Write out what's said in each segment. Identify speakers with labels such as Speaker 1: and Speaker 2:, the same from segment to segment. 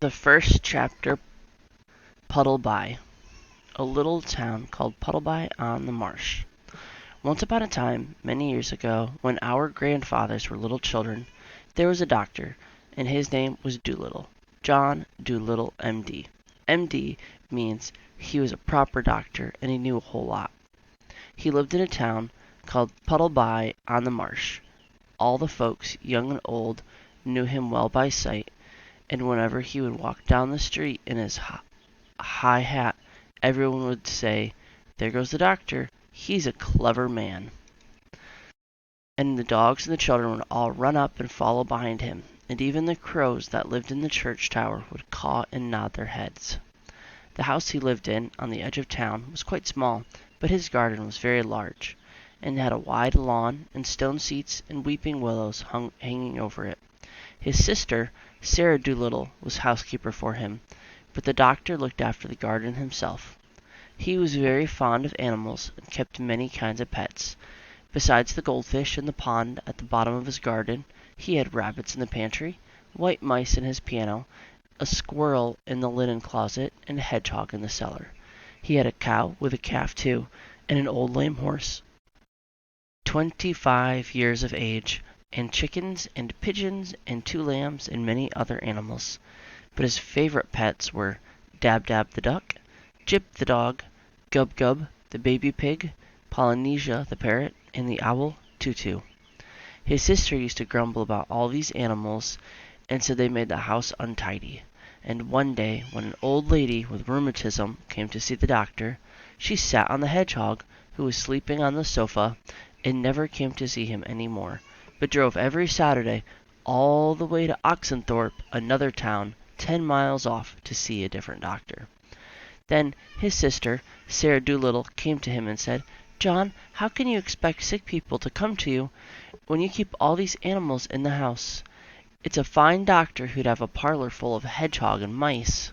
Speaker 1: The first chapter, Puddleby, a little town called Puddleby on the marsh. Once upon a time, many years ago, when our grandfathers were little children, there was a doctor, and his name was Dolittle, John Dolittle, M.D. M.D. means he was a proper doctor, and he knew a whole lot. He lived in a town called Puddleby on the marsh. All the folks, young and old, knew him well by sight, and whenever he would walk down the street in his high hat, everyone would say, "There goes the doctor. He's a clever man." And the dogs and the children would all run up and follow behind him, and even the crows that lived in the church tower would caw and nod their heads. The house he lived in, on the edge of town, was quite small, but his garden was very large, and had a wide lawn, and stone seats and weeping willows hanging over it. His sister, Sarah Dolittle, was housekeeper for him, but the doctor looked after the garden himself. He was very fond of animals, and kept many kinds of pets. Besides the goldfish in the pond at the bottom of his garden, he had rabbits in the pantry, white mice in his piano, a squirrel in the linen closet, and a hedgehog in the cellar. He had a cow with a calf too, and an old lame horse, 25 years of age, and chickens and pigeons and 2 lambs and many other animals. But his favorite pets were Dab Dab the duck, Jip the dog, Gub Gub the baby pig, Polynesia the parrot, and the owl Tutu. His sister used to grumble about all these animals, and said they made the house untidy. And one day, when an old lady with rheumatism came to see the doctor, she sat on the hedgehog, who was sleeping on the sofa, and never came to see him any more, but drove every Saturday all the way to Oxenthorpe, another town 10 miles off, to see a different doctor. Then his sister, Sarah Dolittle, came to him and said, "John, how can you expect sick people to come to you when you keep all these animals in the house? It's a fine doctor who'd have a parlor full of hedgehog and mice."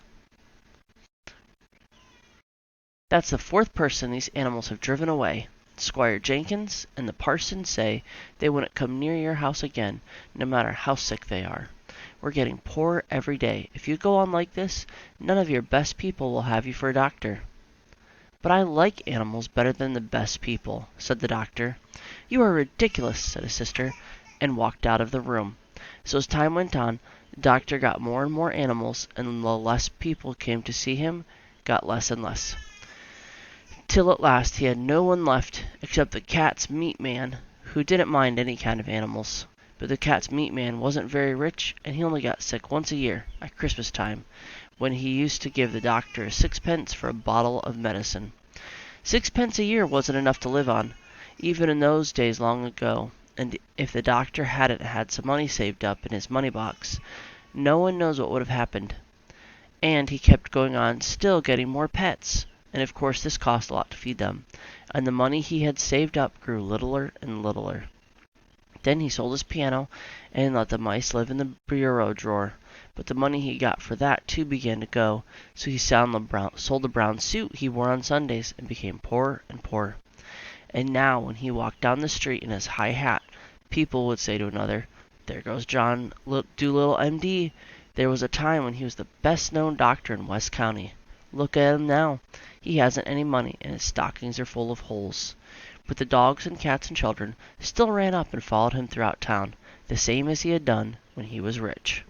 Speaker 1: "That's the 4th person these animals have driven away. Squire Jenkins and the parson say they wouldn't come near your house again, no matter how sick they are. We're getting poorer every day. If you go on like this, none of your best people will have you for a doctor." "But I like animals better than the best people," said the doctor. "You are ridiculous," said his sister, and walked out of the room. So as time went on, the doctor got more and more animals, and the less people came to see him, got less and less, till at last he had no one left except the cat's meat man, who didn't mind any kind of animals. But the cat's meat man wasn't very rich, and he only got sick once a year, at Christmas time, when he used to give the doctor 6 pence for a bottle of medicine. 6 pence a year wasn't enough to live on, even in those days long ago, and if the doctor hadn't had some money saved up in his money box, no one knows what would have happened. And he kept going on still getting more pets, and of course this cost a lot to feed them, and the money he had saved up grew littler and littler. Then he sold his piano, and let the mice live in the bureau drawer, but the money he got for that too began to go, so he sold the brown suit he wore on Sundays, and became poorer and poorer. And now when he walked down the street in his high hat, people would say to another, "There goes John Dolittle, M.D. There was a time when he was the best known doctor in West County. Look at him now. He hasn't any money, and his stockings are full of holes." But the dogs and cats and children still ran up and followed him throughout town, the same as he had done when he was rich.